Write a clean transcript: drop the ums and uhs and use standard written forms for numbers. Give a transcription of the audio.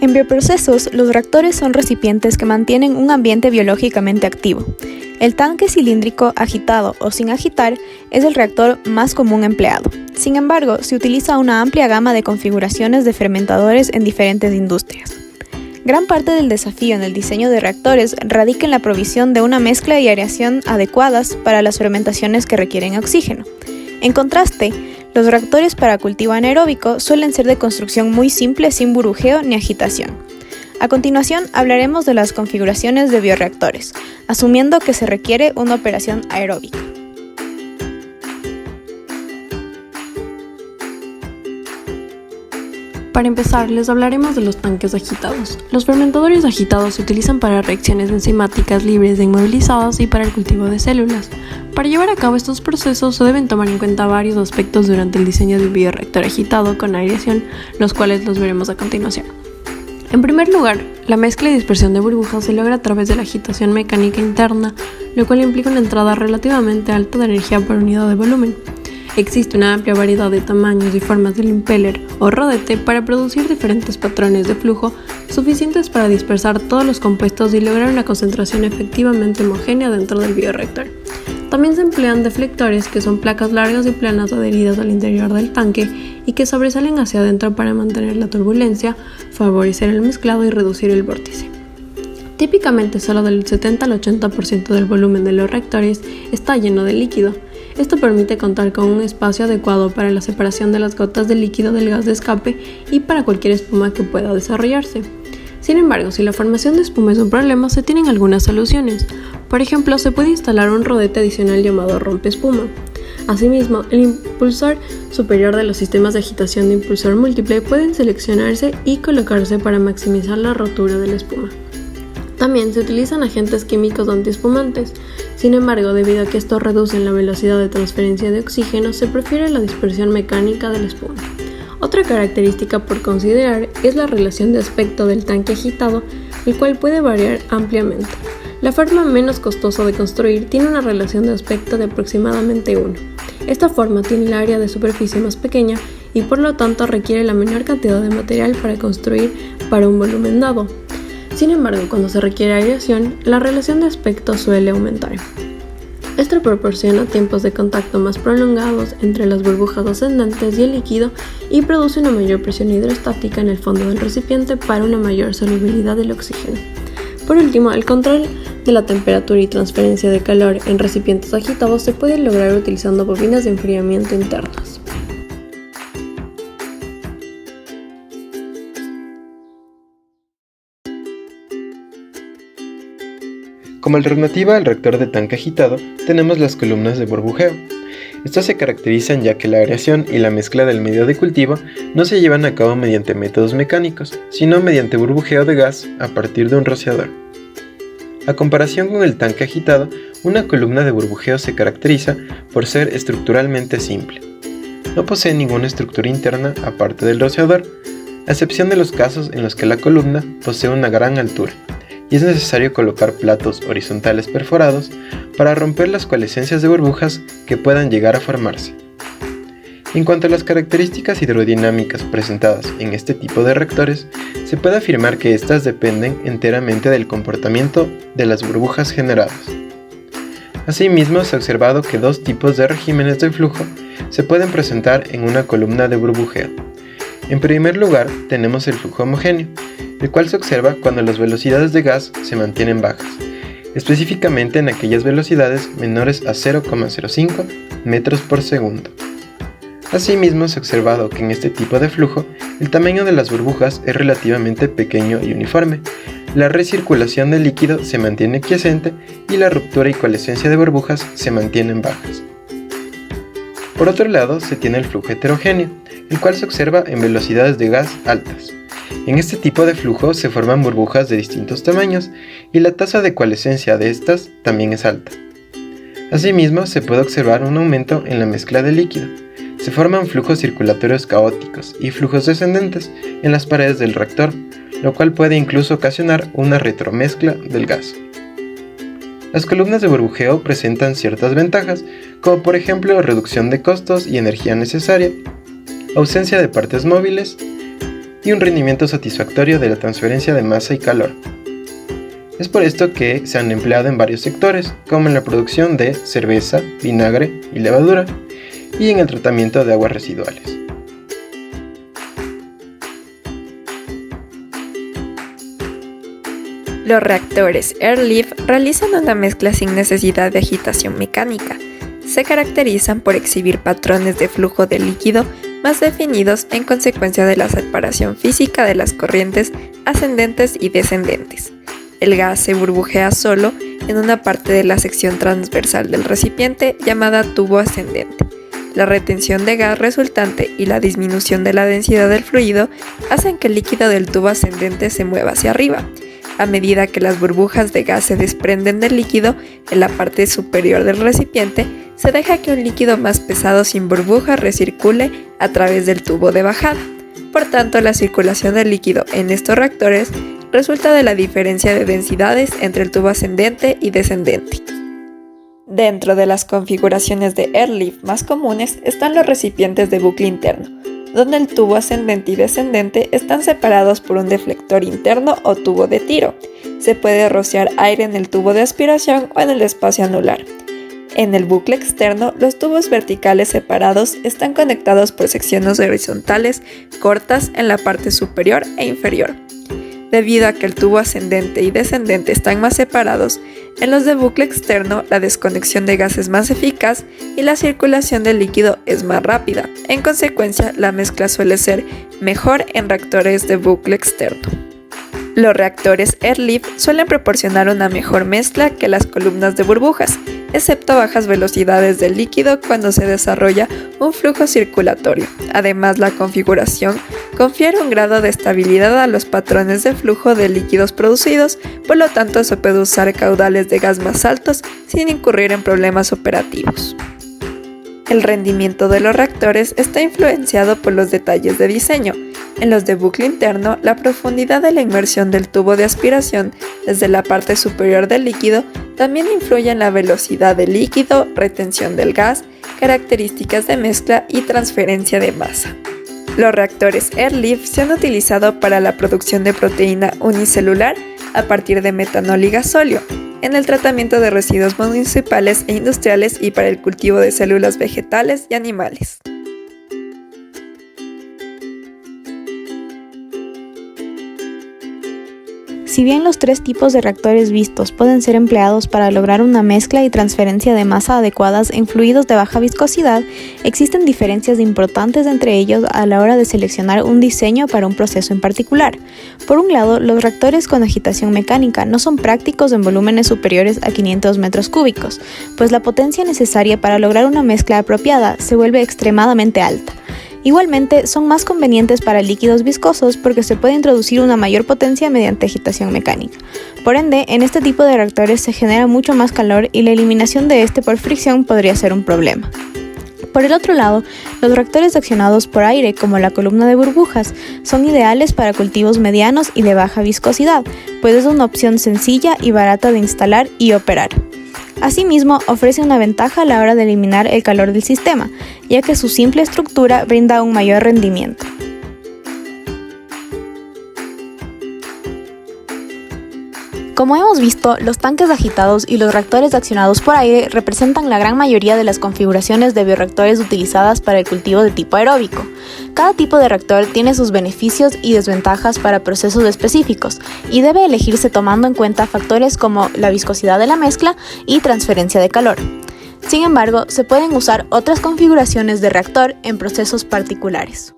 En bioprocesos, los reactores son recipientes que mantienen un ambiente biológicamente activo. El tanque cilíndrico agitado o sin agitar es el reactor más común empleado. Sin embargo, se utiliza una amplia gama de configuraciones de fermentadores en diferentes industrias. Gran parte del desafío en el diseño de reactores radica en la provisión de una mezcla y aireación adecuadas para las fermentaciones que requieren oxígeno. En contraste, los reactores para cultivo anaeróbico suelen ser de construcción muy simple sin burbujeo ni agitación. A continuación hablaremos de las configuraciones de bioreactores, asumiendo que se requiere una operación aeróbica. Para empezar, les hablaremos de los tanques agitados. Los fermentadores agitados se utilizan para reacciones enzimáticas libres de inmovilizados y para el cultivo de células. Para llevar a cabo estos procesos se deben tomar en cuenta varios aspectos durante el diseño de un bioreactor agitado con aireación, los cuales los veremos a continuación. En primer lugar, la mezcla y dispersión de burbujas se logra a través de la agitación mecánica interna, lo cual implica una entrada relativamente alta de energía por unidad de volumen. Existe una amplia variedad de tamaños y formas del impeller o rodete para producir diferentes patrones de flujo suficientes para dispersar todos los compuestos y lograr una concentración efectivamente homogénea dentro del bioreactor. También se emplean deflectores, que son placas largas y planas adheridas al interior del tanque y que sobresalen hacia adentro para mantener la turbulencia, favorecer el mezclado y reducir el vórtice. Típicamente solo del 70 al 80% del volumen de los reactores está lleno de líquido. Esto permite contar con un espacio adecuado para la separación de las gotas de líquido del gas de escape y para cualquier espuma que pueda desarrollarse. Sin embargo, si la formación de espuma es un problema, se tienen algunas soluciones. Por ejemplo, se puede instalar un rodete adicional llamado rompeespuma. Asimismo, el impulsor superior de los sistemas de agitación de impulsor múltiple pueden seleccionarse y colocarse para maximizar la rotura de la espuma. También se utilizan agentes químicos antiespumantes. Sin embargo, debido a que estos reducen la velocidad de transferencia de oxígeno, se prefiere la dispersión mecánica de la espuma. Otra característica por considerar es la relación de aspecto del tanque agitado, el cual puede variar ampliamente. La forma menos costosa de construir tiene una relación de aspecto de aproximadamente 1. Esta forma tiene el área de superficie más pequeña y por lo tanto requiere la menor cantidad de material para construir para un volumen dado. Sin embargo, cuando se requiere aireación, la relación de aspecto suele aumentar. Esto proporciona tiempos de contacto más prolongados entre las burbujas ascendentes y el líquido y produce una mayor presión hidrostática en el fondo del recipiente para una mayor solubilidad del oxígeno. Por último, el control de la temperatura y transferencia de calor en recipientes agitados se puede lograr utilizando bobinas de enfriamiento internas. Como alternativa al reactor de tanque agitado, tenemos las columnas de burbujeo. Estas se caracterizan ya que la aireación y la mezcla del medio de cultivo no se llevan a cabo mediante métodos mecánicos, sino mediante burbujeo de gas a partir de un rociador. A comparación con el tanque agitado, una columna de burbujeo se caracteriza por ser estructuralmente simple. No posee ninguna estructura interna aparte del rociador, a excepción de los casos en los que la columna posee una gran altura, y es necesario colocar platos horizontales perforados para romper las coalescencias de burbujas que puedan llegar a formarse. En cuanto a las características hidrodinámicas presentadas en este tipo de reactores, se puede afirmar que éstas dependen enteramente del comportamiento de las burbujas generadas. Asimismo, se ha observado que dos tipos de regímenes de flujo se pueden presentar en una columna de burbujeo. En primer lugar, tenemos el flujo homogéneo, el cual se observa cuando las velocidades de gas se mantienen bajas, específicamente en aquellas velocidades menores a 0,05 metros por segundo. Asimismo, se ha observado que en este tipo de flujo, el tamaño de las burbujas es relativamente pequeño y uniforme, la recirculación del líquido se mantiene quiescente y la ruptura y coalescencia de burbujas se mantienen bajas. Por otro lado, se tiene el flujo heterogéneo, el cual se observa en velocidades de gas altas. En este tipo de flujo se forman burbujas de distintos tamaños y la tasa de coalescencia de estas también es alta. Asimismo, se puede observar un aumento en la mezcla de líquido. Se forman flujos circulatorios caóticos y flujos descendentes en las paredes del reactor, lo cual puede incluso ocasionar una retromezcla del gas. Las columnas de burbujeo presentan ciertas ventajas, como por ejemplo reducción de costos y energía necesaria, ausencia de partes móviles y un rendimiento satisfactorio de la transferencia de masa y calor. Es por esto que se han empleado en varios sectores, como en la producción de cerveza, vinagre y levadura, y en el tratamiento de aguas residuales. Los reactores Airlift realizan una mezcla sin necesidad de agitación mecánica. Se caracterizan por exhibir patrones de flujo de líquido más definidos en consecuencia de la separación física de las corrientes ascendentes y descendentes. El gas se burbujea solo en una parte de la sección transversal del recipiente llamada tubo ascendente. La retención de gas resultante y la disminución de la densidad del fluido hacen que el líquido del tubo ascendente se mueva hacia arriba. A medida que las burbujas de gas se desprenden del líquido en la parte superior del recipiente, se deja que un líquido más pesado sin burbujas recircule a través del tubo de bajada. Por tanto, la circulación del líquido en estos reactores resulta de la diferencia de densidades entre el tubo ascendente y descendente. Dentro de las configuraciones de Airlift más comunes están los recipientes de bucle interno, donde el tubo ascendente y descendente están separados por un deflector interno o tubo de tiro. Se puede rociar aire en el tubo de aspiración o en el espacio anular. En el bucle externo, los tubos verticales separados están conectados por secciones horizontales cortas en la parte superior e inferior. Debido a que el tubo ascendente y descendente están más separados, en los de bucle externo la desconexión de gas es más eficaz y la circulación del líquido es más rápida. En consecuencia, la mezcla suele ser mejor en reactores de bucle externo. Los reactores Airlift suelen proporcionar una mejor mezcla que las columnas de burbujas, excepto a bajas velocidades del líquido cuando se desarrolla un flujo circulatorio. Además, la configuración confiere un grado de estabilidad a los patrones de flujo de líquidos producidos, por lo tanto se puede usar caudales de gas más altos sin incurrir en problemas operativos. El rendimiento de los reactores está influenciado por los detalles de diseño. En los de bucle interno, la profundidad de la inmersión del tubo de aspiración desde la parte superior del líquido también influye en la velocidad del líquido, retención del gas, características de mezcla y transferencia de masa. Los reactores Airlift se han utilizado para la producción de proteína unicelular a partir de metanol y gasóleo, en el tratamiento de residuos municipales e industriales y para el cultivo de células vegetales y animales. Si bien los tres tipos de reactores vistos pueden ser empleados para lograr una mezcla y transferencia de masa adecuadas en fluidos de baja viscosidad, existen diferencias importantes entre ellos a la hora de seleccionar un diseño para un proceso en particular. Por un lado, los reactores con agitación mecánica no son prácticos en volúmenes superiores a 500 metros cúbicos, pues la potencia necesaria para lograr una mezcla apropiada se vuelve extremadamente alta. Igualmente, son más convenientes para líquidos viscosos porque se puede introducir una mayor potencia mediante agitación mecánica. Por ende, en este tipo de reactores se genera mucho más calor y la eliminación de este por fricción podría ser un problema. Por el otro lado, los reactores accionados por aire, como la columna de burbujas, son ideales para cultivos medianos y de baja viscosidad, pues es una opción sencilla y barata de instalar y operar. Asimismo, ofrece una ventaja a la hora de eliminar el calor del sistema, ya que su simple estructura brinda un mayor rendimiento. Como hemos visto, los tanques agitados y los reactores accionados por aire representan la gran mayoría de las configuraciones de bioreactores utilizadas para el cultivo de tipo aeróbico. Cada tipo de reactor tiene sus beneficios y desventajas para procesos específicos y debe elegirse tomando en cuenta factores como la viscosidad de la mezcla y transferencia de calor. Sin embargo, se pueden usar otras configuraciones de reactor en procesos particulares.